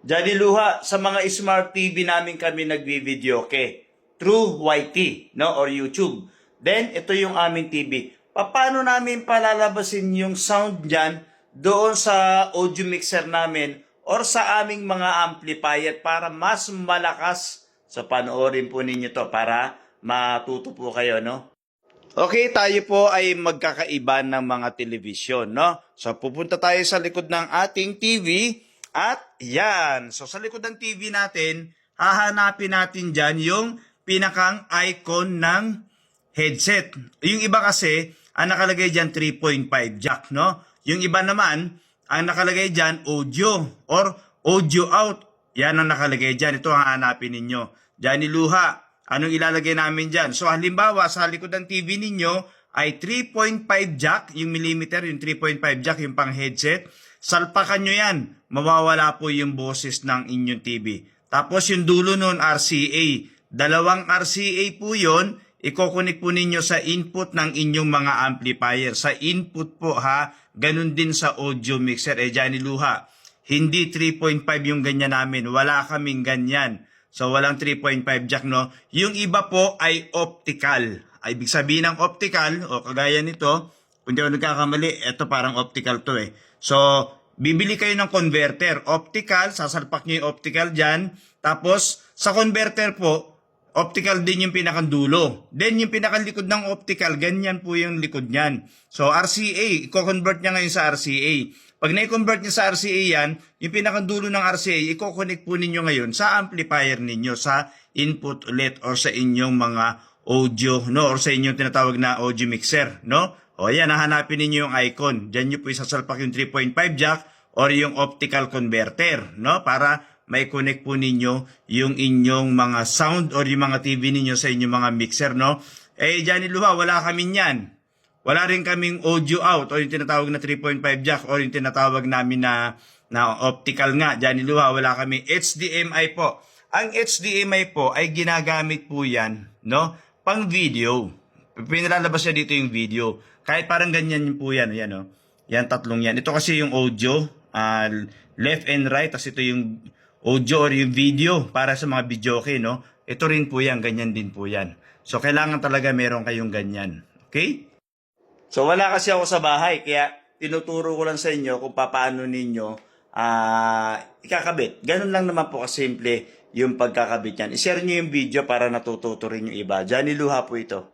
Johnny Luha, sa mga smart TV namin kami nagbi-video through YT, no, or YouTube. Then, ito yung aming TV. Paano namin palalabasin yung sound dyan doon sa audio mixer namin or sa aming mga amplifier para mas malakas sa panoorin po ninyo to para matuto po kayo, no? Okay, tayo po ay magkakaiba ng mga telebisyon, no? So, pupunta tayo sa likod ng ating TV at yan. So, sa likod ng TV natin, hahanapin natin dyan yung pinakang icon ng headset. Yung iba kasi, ang nakalagay dyan 3.5 jack, no? Yung iba naman, ang nakalagay dyan audio or audio out. Yan ang nakalagay dyan. Ito ang hahanapin ninyo. Johnny Luha, anong ilalagay namin dyan? So, halimbawa, sa likod ng TV ninyo ay 3.5 jack, yung millimeter, yung 3.5 jack, yung pang headset. Salpakan nyo yan. Mawawala po yung boses ng inyong TV. Tapos yung dulo nun, RCA. Dalawang RCA po yun. Iko-connect po ninyo sa input ng inyong mga amplifier. Sa input po ha, ganun din sa audio mixer. Johnny Luha, hindi 3.5 yung ganyan namin. Wala kaming ganyan. So, walang 3.5 jack, no? Yung iba po ay optical. Ay, ibig sabihin ng optical, o kagaya nito, kung di ako nagkakamali, ito parang optical to eh. So, bibili kayo ng converter. Optical, sasalpak nyo yung optical dyan. Tapos, sa converter po, optical din yung pinakandulo. Then, yung pinakalikod ng optical, ganyan po yung likod niyan. So, RCA, i-convert niya ngayon sa RCA. Pag na-convert niya sa RCA yan, yung pinakandulo ng RCA, i-connect po ninyo ngayon sa amplifier ninyo, sa input ulit or sa inyong mga audio, no? Or sa inyong tinatawag na audio mixer, no? O yan, hahanapin ninyo yung icon. Diyan nyo po isasalpak yung 3.5 jack or yung optical converter, no? Para may connect po ninyo yung inyong mga sound or yung mga TV ninyo sa inyong mga mixer, no? Johnny Luha, wala kami niyan. Wala rin kaming audio out o yung tinatawag na 3.5 jack or yung tinatawag namin na optical nga. Johnny Luha, wala kami. HDMI po. Ang HDMI po ay ginagamit po yan, no? Pang video. Pinalalabas niya dito yung video. Kahit parang ganyan po yan. Yan, no? Yan, tatlong yan. Ito kasi yung audio, left and right. Tapos ito yung audio or yung video para sa mga videoke, no? Ito rin po yan, ganyan din po yan. So, kailangan talaga meron kayong ganyan. Okay? So, wala kasi ako sa bahay, kaya tinuturo ko lang sa inyo kung paano ninyo ikakabit. Ganun lang naman po kasimple yung pagkakabit yan. I-share nyo yung video para natututo rin yung iba. Johnny Luha po ito.